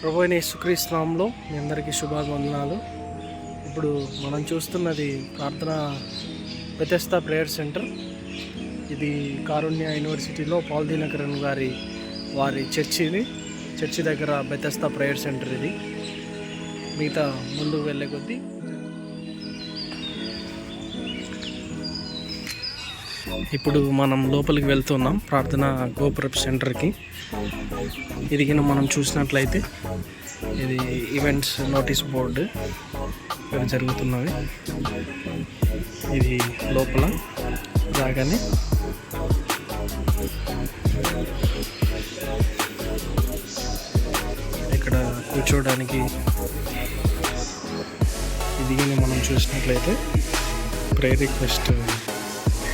ప్రభువైన యేసుక్రీస్తు నామములో మీ అందరికీ శుభావందనాలు. ఇప్పుడు మనం చూస్తున్నది ప్రార్థన బెతెస్దా ప్రేయర్ సెంటర్. ఇది కారుణ్య యూనివర్సిటీలో పాల్ దినకరన్ వారి చర్చి దగ్గర బెతెస్దా ప్రేయర్ సెంటర్. ఇది మిగతా ముందుకు వెళ్ళే కొద్దీ ఇప్పుడు మనం లోపలికి వెళ్తున్నాం ప్రార్థన గోపురపు సెంటర్కి. ఇది మనం చూసినట్లయితే ఇది ఈవెంట్స్ నోటీస్ బోర్డు ఇక్కడ జరుగుతున్నవి. ఇది లోపల రాగానే ఇక్కడ కూర్చోవడానికి ఇది మనం చూసినట్లయితే ప్రేయర్ రిక్వెస్ట్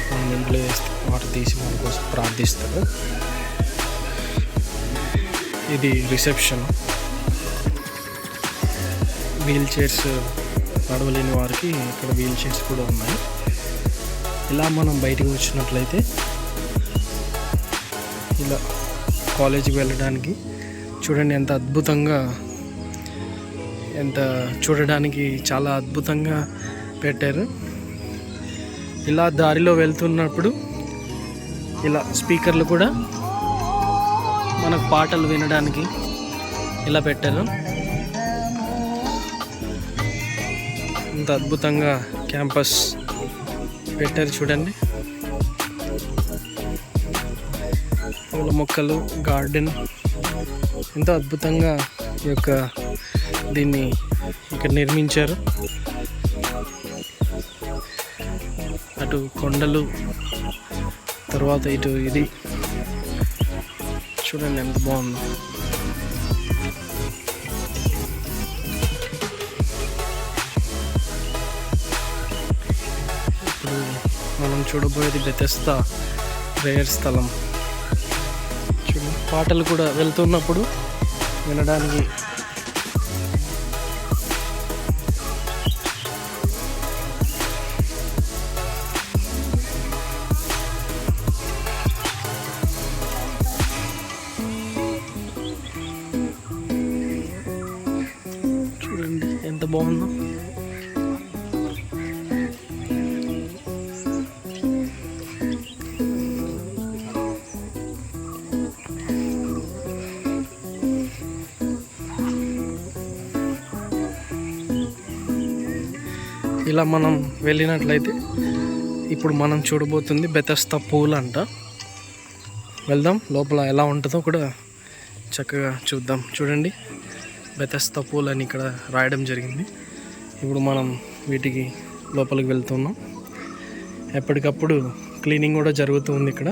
మనం ఇంట్లో వేస్తే వాటర్ తీసి మన కోసం ప్రార్థిస్తారు. ఇది రిసెప్షన్. వీల్ చైర్స్ నడవలేని వారికి ఇక్కడ వీల్ చైర్స్ కూడా ఉన్నాయి. ఇలా మనం బయటికి వచ్చినట్లయితే ఇలా కాలేజీకి వెళ్ళడానికి చూడండి ఎంత చూడడానికి చాలా అద్భుతంగా పెట్టారు. ఇలా దారిలో వెళ్తున్నప్పుడు ఇలా స్పీకర్లు కూడా మనకు పాటలు వినడానికి ఇలా పెట్టారు. ఇంత అద్భుతంగా క్యాంపస్ పెట్టారు చూడండి. పూల మొక్కలు, గార్డెన్ ఎంతో అద్భుతంగా దీన్ని ఇక్కడ నిర్మించారు. అటు కొండలు, తర్వాత ఇటు ఇది చూడండి ఎంత బాగుందో. ఇప్పుడు మనం చూడబోయేది బెతెస్దా ప్రేయర్ స్థలం. చూడండి పాటలు కూడా వెళ్తున్నప్పుడు వినడానికి ఎంత బాగుందో. ఇలా మనం వెళ్ళినట్లయితే ఇప్పుడు మనం చూడబోతుంది బెతెస్దా పూల్ అంట. వెళ్దాం, లోపల ఎలా ఉంటుందో కూడా చక్కగా చూద్దాం. చూడండి బెతెస్దా పూల్ అని ఇక్కడ రాయడం జరిగింది. ఇప్పుడు మనం వీటికి లోపలికి వెళ్తున్నాం. ఎప్పటికప్పుడు క్లీనింగ్ కూడా జరుగుతుంది ఇక్కడ.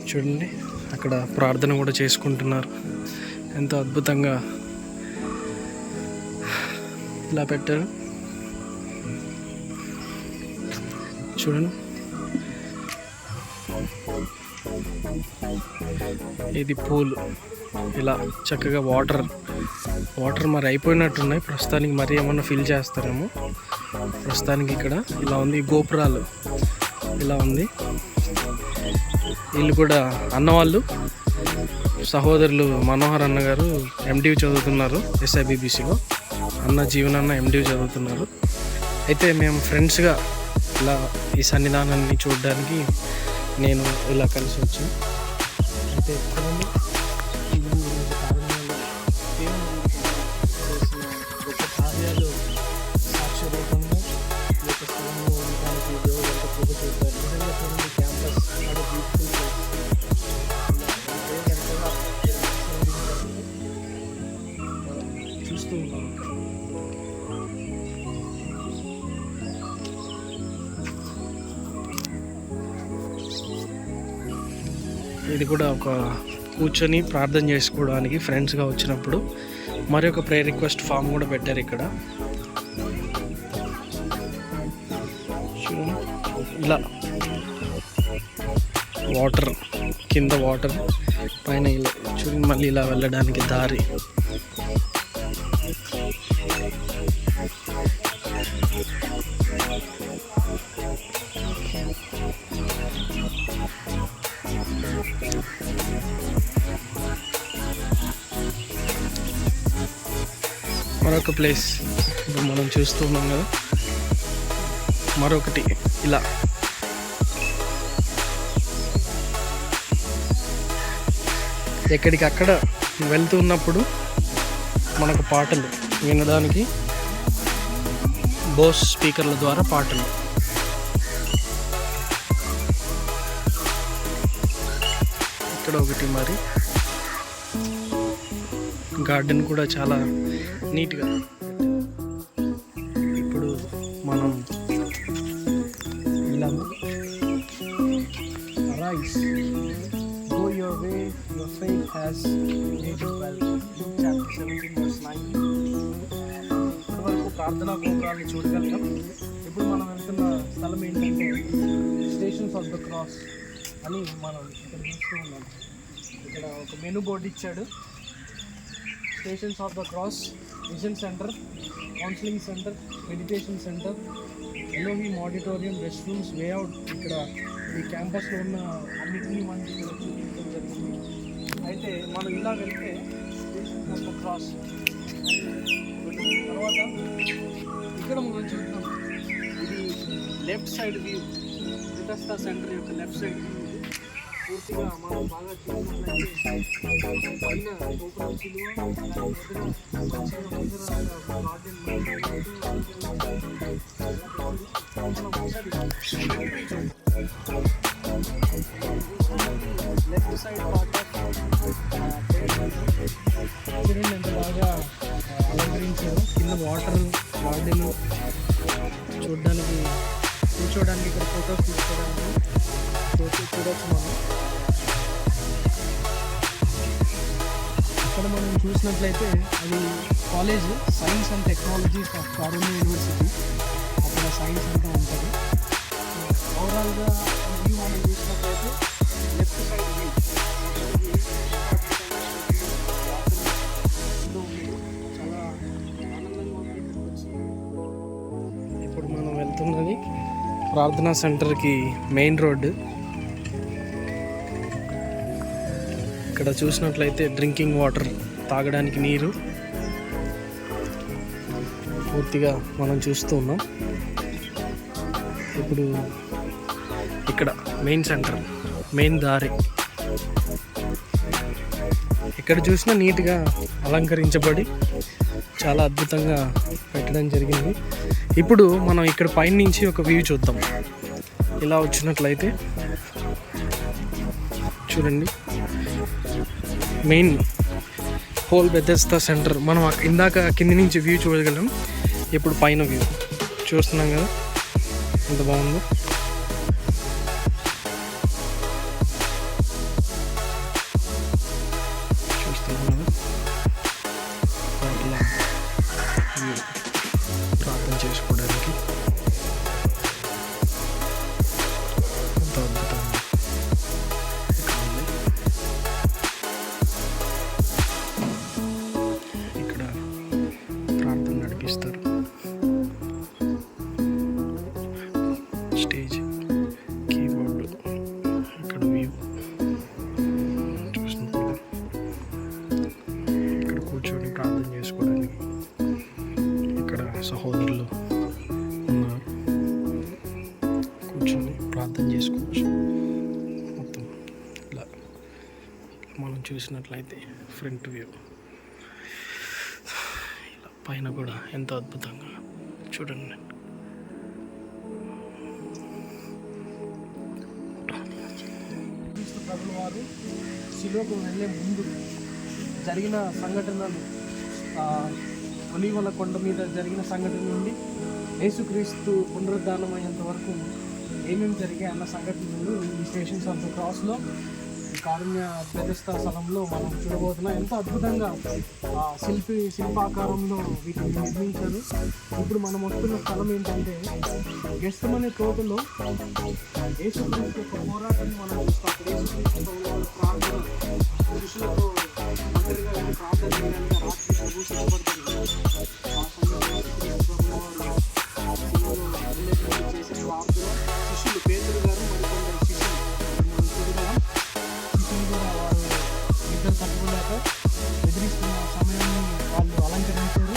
చూడండి అక్కడ ప్రార్థన కూడా చేసుకుంటున్నారు. ఎంతో అద్భుతంగా ఇలా పెట్టారు చూడండి. ఇది పూల్. ఇలా చక్కగా వాటర్ మరి అయిపోయినట్టున్నాయి ప్రస్తుతానికి. మరి ఏమన్నా ఫిల్ చేస్తారేమో. ప్రస్తుతానికి ఇక్కడ ఇలా ఉంది. గోపురాలు ఇలా ఉంది. వీళ్ళు కూడా అన్నవాళ్ళు సహోదరులు మనోహర్ అన్న గారు ఎండివి చదువుతున్నారు SIBBCలో. అన్న జీవనన్న ఎండివి చదువుతున్నారు. అయితే మేము ఫ్రెండ్స్గా ఇలా ఈ సన్నిధానాన్ని చూడడానికి నేను ఇలా కలిసి వచ్చాను. అయితే కార్యాలు సాక్షి రూపంగా ఈ యొక్క స్థలంలో ఉండడానికి దేవుడు ఎంత కృప చూపారు. నిజంగా చూడండి క్యాంపస్ చాలా బ్యూటిఫుల్ ప్లేస్. చూస్తూ ఉన్నాం. ఇది కూడా ఒక కూర్చొని ప్రార్థన చేసుకోవడానికి ఫ్రెండ్స్గా వచ్చినప్పుడు మరి ఒక ప్రేయర్ రిక్వెస్ట్ ఫామ్ కూడా పెట్టారు ఇక్కడ. ఇలా వాటర్ కింద, వాటర్ పైన ఇలా చూడండి. మళ్ళీ ఇలా వెళ్ళడానికి దారి. మరొక ప్లేస్ ఇప్పుడు మనం చూస్తూ ఉన్నాం కదా, మరొకటి ఇలా ఎక్కడికి అక్కడ వెళ్తున్నప్పుడు మనకు పాటలు వినడానికి బోస్ స్పీకర్ల ద్వారా పాటలు. ఇక్కడ ఒకటి మరి గార్డెన్ కూడా చాలా నీట్గా. ఇప్పుడు మనం వెళ్ళాము. Rice go your way your faith has made you well. Chapter 17 verse 9. ఇప్పటివరకు ప్రార్థనా గోపురాలను చూడగలిగాం. ఇప్పుడు మనం వెళ్తున్న స్థలం ఏంటంటే స్టేషన్స్ ఆఫ్ ద క్రాస్ అని మనం ఇక్కడ చూస్తూ ఉన్నాం. ఇక్కడ ఒక మెనూ బోర్డు ఇచ్చాడు. Stations of the cross, vision centre, counselling centre, meditation centre, LOV auditorium, rest rooms, way out. ఇక్కడ ఈ క్యాంపస్లో ఉన్న అన్నిటినీ మనకి ఇక్కడ చూపించడం జరిగింది. అయితే మనం ఇలా వెళ్తే స్టేషన్స్ ఆఫ్ ద క్రాస్ తర్వాత ఇక్కడ మనం చూద్దాం. ఇది left side view, Bethesda centre యొక్క లెఫ్ట్ సైడ్ వ్యూ. పూర్తిగా మనం బాగా చూసినట్లయితే పైన గోపురం సిలువ, లెఫ్ట్ సైడ్ చూడండి ఎంత బాగా అలంకరించారు. కింద వాటర్ గార్డెన్ చూడడానికి, కూర్చోడానికి, ఇక్కడ ఫోటోస్ తీసుకోవడానికి చూడవచ్చు మనం. ఇక్కడ మనం చూసినట్లయితే అది college science and technologies of Karunya university. అక్కడ సైన్స్ అంతా ఉంటుంది. ఓవరాల్గా వ్యూ మనం చూసినట్లయితే లెఫ్ట్ సైడ్ వ్యూ చాలా ఆనందంగా ఉంది. ఇప్పుడు మనం వెళ్తున్నది ప్రార్థనా సెంటర్కి మెయిన్ రోడ్డు. ఇక్కడ చూసినట్లయితే డ్రింకింగ్ వాటర్, తాగడానికి నీరు పూర్తిగా మనం చూస్తూ ఉన్నాం. ఇప్పుడు ఇక్కడ మెయిన్ సెంటర్, మెయిన్ దారి ఎక్కడ చూసినా నీట్గా అలంకరించబడి చాలా అద్భుతంగా పెట్టడం జరిగింది. ఇప్పుడు మనం ఇక్కడ పైన నుంచి ఒక వ్యూ చూద్దాం. ఇలా వచ్చినట్లయితే చూడండి, మెయిన్ హోల్ బెతెస్దా సెంటర్. మనం ఇందాక కింది నుంచి వ్యూ చూడగలం, ఇప్పుడు పైన వ్యూ చూస్తున్నాం కదా ఎంత బాగుందో. చూస్తున్నాం కదా ఇలా వ్యూ ప్రార్థన చేసుకోవడానికి ఎంత అద్భుతంగా. ఇక్కడ ప్రార్థన నడిపిస్తారు. స్టేజ్, కీబోర్డు, ఇక్కడ వ్యూ చూసినప్పుడు ఇక్కడ కూర్చొని ప్రార్థన చేసుకోవడానికి ఇక్కడ సహోదరులు ఉన్నారు. కూర్చొని ప్రార్థన చేసుకోవచ్చు. మొత్తం ఇలా మనం చూసినట్లయితే ఫ్రంట్ వ్యూ ఇలా పైన కూడా ఎంతో అద్భుతంగా చూడండి. ప్రభుల వారు శిలువకు వెళ్ళే ముందు జరిగిన సంఘటనలు, ఒలీవల కొండ మీద జరిగిన సంఘటన నుండి యేసుక్రీస్తు పునరుద్ధానం అయ్యేంత వరకు ఏమేమి జరిగాయి అన్న సంఘటనలు ఈ స్టేషన్స్ ఆఫ్ ద క్రాస్లో, కారుణ్య బెతెస్దా స్థలంలో మనం చూడబోతున్నాం. ఎంతో అద్భుతంగా శిల్పాకారంలో వీటిని నిర్మించారు. ఇప్పుడు మనం వస్తున్న స్థలం ఏంటంటే గెత్సెమనే తోటలో యేసుక్రీస్తు యొక్క పోరాటాన్ని మనం చూస్తాం. యేసుక్రీస్తు ప్రార్థన, శిష్యులతో ఒంటరిగా వెళ్ళి ప్రార్థన చేయడానికి రాత్రి ప్రభు సిద్ధపడుతుంది. ఆ సమయంలో చేసిన ప్రార్థన శిష్యులు పేతురు గారు మరికొందరు శిష్యులు మనం చూడగలం. శిష్యులు కూడా వారు ఇద్దరు తట్టుకోలేక ఎదిరిస్తున్న సమయాన్ని వాళ్ళు అలంకరించారు.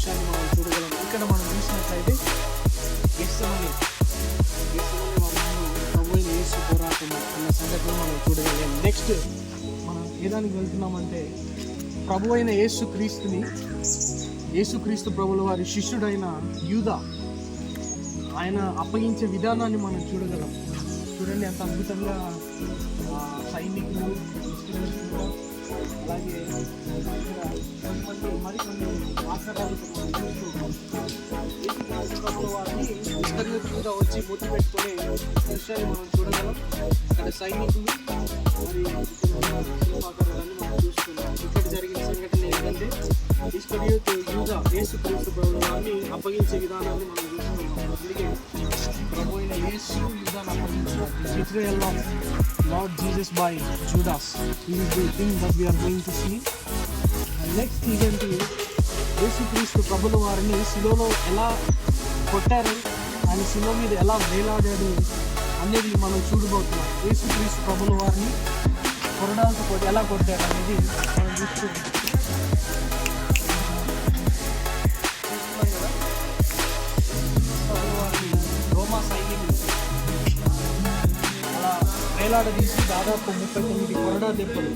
దృశ్యాన్ని మనం చూడగలం. ఇక్కడ మనం చూసినట్లయితే గెత్సేమనీ ప్రభువైన యేసు పోరాటము అన్న సంఘటన మనం చూడగలం. నెక్స్ట్ మనం ఏదానికి వెళ్తున్నామంటే ప్రభువైన యేసుక్రీస్తు ప్రభుల వారి శిష్యుడైన యూదా ఆయన అప్పగించే విధానాన్ని మనం చూడగలం. చూడండి ఎంత అద్భుతంగా సైనికులు, అలాగే మరికొన్ని ఆచారాలతో మనం చూస్తూ వారిని ఇస్కరియోతు వచ్చి ముద్దు పెట్టుకునే దృశ్యాన్ని మనం చూడగలం. అక్కడ సైనికులు మరి ఆచారాలన్నీ మనం చూస్తున్నాం. ఇక్కడ జరిగిన సంఘటన ఏంటంటే ఇస్కరియోతు యూదా యేసుక్రీస్తు ప్రభువు వారిని అప్పగించే విధానాన్ని మనం చూస్తున్నాం. అందుకే ప్రభు అయిన యేసు యూదాను అప్పగించారు. Betrayal of Lord Jesus by Judas. This is the thing that we are going to see. And next ఏంటంటే యేసుక్రీస్తు ప్రభుల వారిని శిలువలో ఎలా కొట్టారు, ఆయన శిలువ మీద ఎలా వేలాడాడు అనేది మనం చూడబోతున్నాం. యేసుక్రీస్తు ప్రభుల వారిని కొరడాలతో ఎలా కొట్టారు అనేది మనం చూస్తున్నాం కదా. రోమా సైనికులు అలా వేలాడదీసి దాదాపు 39 కొరడా దెబ్బలు.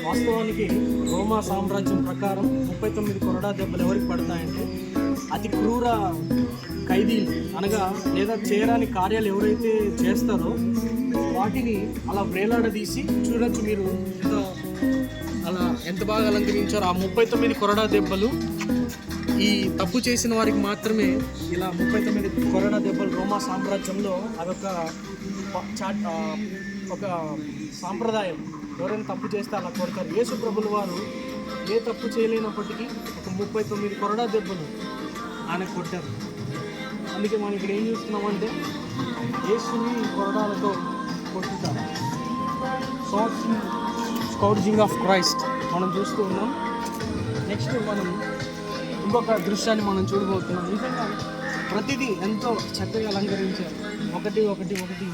వాస్తవానికి రోమా సామ్రాజ్యం ప్రకారం 39 కొరడా దెబ్బలు ఎవరికి పడతాయంటే అతి క్రూర ఖైదీలు అనగా లేదా చేయరాని కార్యాలు ఎవరైతే చేస్తారో వాటిని అలా వేలాడదీసి చూడొచ్చు మీరు ఎంత బాగా అలంకరించారు. ఆ 39 కొరడా దెబ్బలు ఈ తప్పు చేసిన వారికి మాత్రమే ఇలా 39 కొరడా దెబ్బలు రోమా సామ్రాజ్యంలో అదొక ఒక సాంప్రదాయం. ఎవరైనా తప్పు చేస్తే అలా కొడతారు. యేసు ప్రభుల వారు ఏ తప్పు చేయలేనప్పటికీ ఒక 39 కొరడా దెబ్బలు ఆయన కొట్టారు. అందుకే మనం ఇక్కడ ఏం చూస్తున్నామంటే యేసుని కొరడాలతో కొట్టుతారు. స్కౌర్జింగ్ ఆఫ్ క్రైస్ట్ మనం చూస్తూ ఉన్నాం. నెక్స్ట్ మనం ఇంకొక దృశ్యాన్ని మనం చూడబోతున్నాం. నిజంగా ప్రతిదీ ఎంతో చక్కగా అలంకరించారు. ప్రతి ఒక్కటి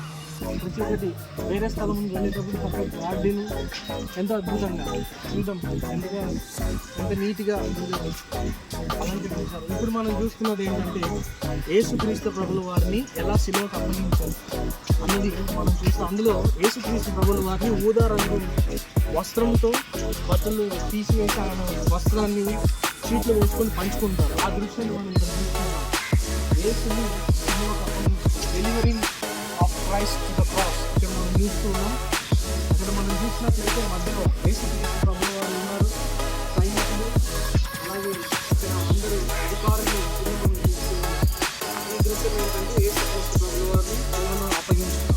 వేరే స్థలం వెళ్ళేటప్పుడు పక్క గార్డెన్ ఎంతో అద్భుతంగా చూద్దాం ఎంత నీట్గా అలంకరించారు. ఇప్పుడు మనం చూస్తున్నది ఏంటంటే యేసుక్రీస్తు ప్రభుల వారిని ఎలా శిలువకు అప్పగించారు అనేది మనం చూస్తాం. అందులో యేసుక్రీస్తు ప్రభుల వారిని ఊదా రంగు వస్త్రంతో బట్టలు తీసివేసి ఆయన వస్త్రాన్ని చీట్లు వేసుకొని పంచుకుంటారు. ఆ దృశ్యాన్ని మనం ఇక్కడ చూస్తున్నాం. యేసుని శిలువకు అప్పగించారు. Delivering of Christ to the cross ఇక్కడ మనం చూస్తున్నాం. అక్కడ మనం చూసినట్లయితే మధ్యలో యేసుక్రీస్తు ప్రభుల వారు ఉన్నారు, సైనికులు, అలాగే ఇక్కడ అందరూ అధికారులు మనం చూస్తున్నాం. ఈ దృశ్యం ఏంటంటే యేసుక్రీస్తు ప్రభుల వారిని శిలువను అప్పగించారు.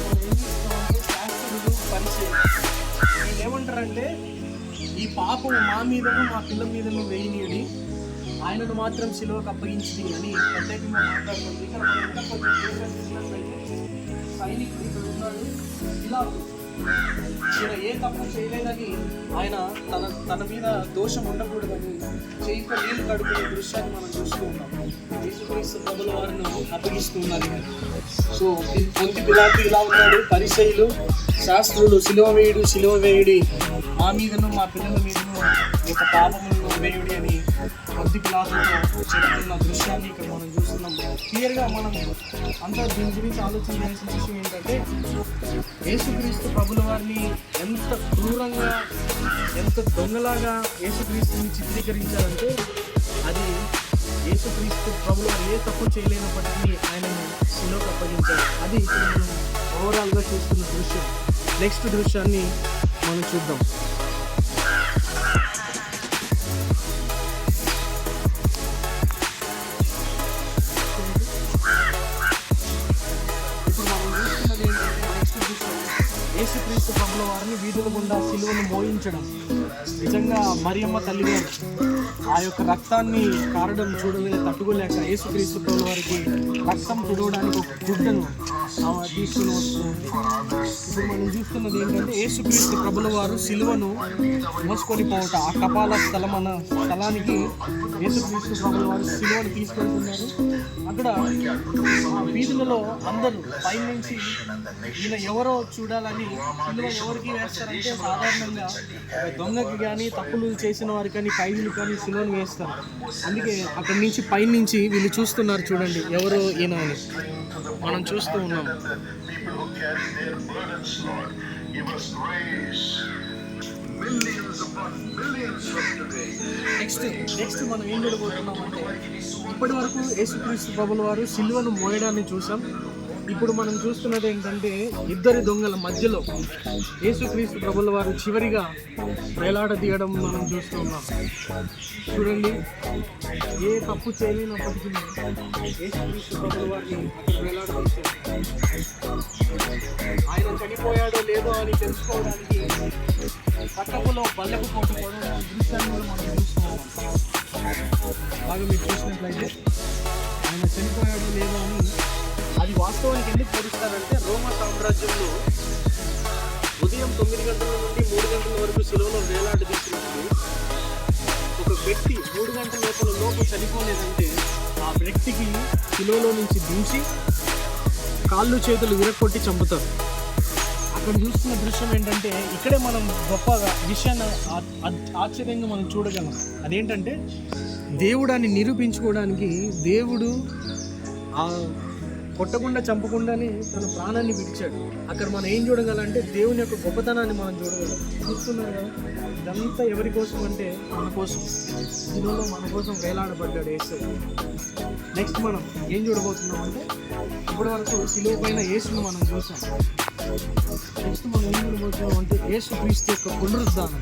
మనం ఏం చూస్తున్నామంటే శాస్త్రులు పరిచయం వీళ్ళు ఏమంటారంటే ఈ పాపం మా మీదను మా పిల్లల మీదను వేయనీయడి, ఆయనను మాత్రం శిలువకు అప్పగించింది అని ప్రత్యేకంగా మాట్లాడుతుంది. ఇక్కడ మనం ఇంకా కొంచెం చూసినట్లయితే సైనికుడు ఇక్కడ ఉన్నాడు. ఇలా ఈయన ఏ తప్పు చేయలేదని ఆయన తన మీద దోషం ఉండకూడదని చేయితో నీళ్లు కడుకునే దృశ్యాన్ని మనం చూస్తూ ఉన్నాం. యేసుక్రీస్తు ప్రభుల వారిని అప్పగిస్తూ ఉన్నారు. సో పొంతి పిలాతు ఇలా ఉన్నాడు, పరిసయ్యులు శాస్త్రులు సిలువ వేయుడి మా మీదను మా పిల్లల మీదను ఒక పాపములను వేయుడి అని పొంతి పిలాతుతో చెప్తున్న దృశ్యాన్ని ఇక్కడ మనం చూస్తున్నాం. క్లియర్గా మనం అంతా దీని గురించి ఆలోచన చేయాల్సిన విషయం ఏంటంటే యేసుక్రీస్తు ప్రభుల వారిని ఎంత క్రూరంగా ఎంత దొంగలాగా యేసుక్రీస్తుని చిత్రీకరించారంటే అది యేసుక్రీస్తు ప్రభుల వారు ఏ తప్పు చేయలేనప్పటికీ ఆయనను శిలువకు అప్పగించారు. అది ఇప్పుడు మనం ఓవరాల్గా చూస్తున్న దృశ్యం. నెక్స్ట్ దృశ్యాన్ని మనం చూద్దాం. యేసుక్రీస్తు ప్రభుల వారిని వీధుల గుండా శిలువను మోయించడం. నిజంగా మరియమ్మ తల్లి గారు ఆ యొక్క రక్తాన్ని కారడం తట్టుకోలేక యేసుక్రీస్తు ప్రభుల వారికి రక్తం తుడవడానికి ఒక గుడ్డను తీసుకుని వస్తుంది. ఇప్పుడు మనం చూస్తున్నది ఏంటంటే యేసుక్రీస్తు ప్రభుల వారు శిలువను మోసుకొని పోవట. ఆ కపాల స్థలానికి యేసుక్రీస్తు ప్రభుల వారు శిలువను తీసుకెళ్తున్నారు. అక్కడ వీధులలో అందరూ పైనుంచి ఈయన ఎవరో చూడాలని శిలువ ఎవరికి వేస్తారంటే సాధారణంగా దొంగకి కానీ తప్పులు చేసిన వారికి కానీ ఖైదీలు కానీ శిలువ పట్టుకొని వేస్తారు. అందుకే అక్కడి నుంచి పైనుంచి వీళ్ళు చూస్తున్నారు చూడండి ఎవరు ఈయన అని మనం చూస్తూ ఉన్నాం. నెక్స్ట్ మనం ఏం చూడబోతున్నాం అంటే ఇప్పటి వరకు యేసుక్రీస్తు ప్రభుల వారు సిలువను మోయడాన్ని చూసాం. ఇప్పుడు మనం చూస్తున్నది ఏంటంటే ఇద్దరి దొంగల మధ్యలో యేసుక్రీస్తు ప్రభుల వారు చివరిగా వేలాడదీయడం మనం చూస్తూ ఉన్నాం. చూడండి, ఏ తప్పు చేయలేనప్పటికీ యేసుక్రీస్తు ప్రభుల వారిని వేలాడదీశారు. ఆయన చనిపోయాడో లేదో అని తెలుసుకోవడానికి పట్టపులో బల్లెకు కొట్టుకోవడం దృశ్యాన్ని కూడా మనం చూస్తూ ఉన్నాం. బాగా మీరు చూసినట్లయితే ఆయన చనిపోయాడో లేదో అని అది వాస్తవానికి ఎందుకు పొడుస్తారంటే రోమా సామ్రాజ్యంలో ఉదయం 9 గంటల నుండి 3 గంటల వరకు శిలువలో వేలాడి తీసినప్పుడు ఒక వ్యక్తి 3 గంటల లోపు చనిపోలేదంటే ఆ వ్యక్తికి శిలువలో నుంచి దించి కాళ్ళు చేతులు విరక్కొట్టి చంపుతారు. అక్కడ చూస్తున్న దృశ్యం ఏంటంటే ఇక్కడే మనం గొప్పగా విషయాన్ని ఆశ్చర్యంగా మనం చూడగలం. అదేంటంటే దేవుడాన్ని నిరూపించుకోవడానికి దేవుడు ఆ కొట్టకుండా చంపకుండానే తన ప్రాణాన్ని విడిచాడు. అక్కడ మనం ఏం చూడగలంటే దేవుని యొక్క గొప్పతనాన్ని మనం చూడగలం. చూస్తున్నారు కదా, ఇదంతా ఎవరి కోసం అంటే మన కోసం. సిలువలో మన కోసం వేలాడబడ్డాడు యేసు. నెక్స్ట్ మనం ఏం చూడబోతున్నాం అంటే ఇప్పటి వరకు సిలువ పైన యేసును మనం చూసాం. నెక్స్ట్ మనం ఏం చూడబోతున్నాం అంటే యేసు క్రీస్తు యొక్క పునరుద్ధానం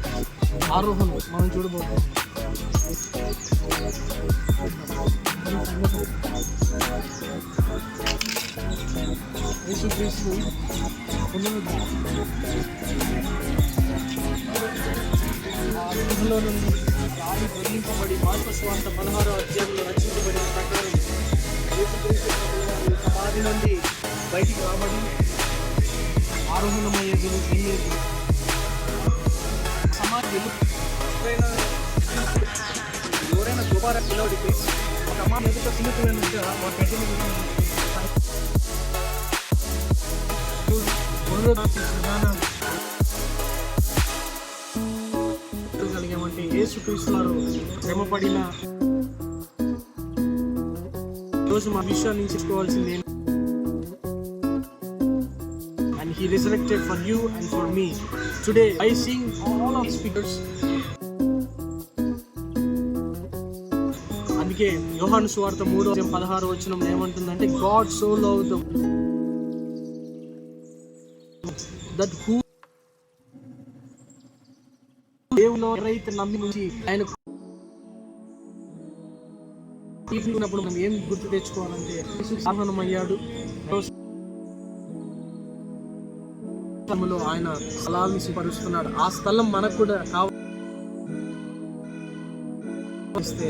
ఆరోహణం మనం చూడబోతున్నాం. యేసుక్రీస్తు పునరుద్ధానం ఆ నుండి రాయి తొలగింపబడి మార్కు సువార్త 16వ అధ్యాయంలో రచించబడిన ప్రకారం యేసుక్రీస్తు సమాధి నుండి బయటికి రాబడి ఆరోహణమయ్యేది వెళ్ళేది సమాధి ఎవరైనా దుబారా పిల్లడితే సమాధి ఎదుట చిన్నపిల్లలుగా మా పెట్టిన కలిగామంటే యేసుక్రీస్తు వారు శ్రమపడిన రోజు మా విషయాన్ని తీసుకోవాల్సింది. And he resurrected for you and for me. Today I sing all of these figures. అందుకే యోహాను సువార్త 3:16 ఏమంటుందంటే God so loved the that who దేవులో ఎవరైతే నమ్మి నుంచి ఆయన తీసుకున్నప్పుడు మనం ఏం గుర్తు తెచ్చుకోవాలంటే ఆహ్వానమయ్యాడు. ఆయన స్థలాన్ని సిపరుస్తున్నాడు. ఆ స్థలం మనకు కూడా కావస్తే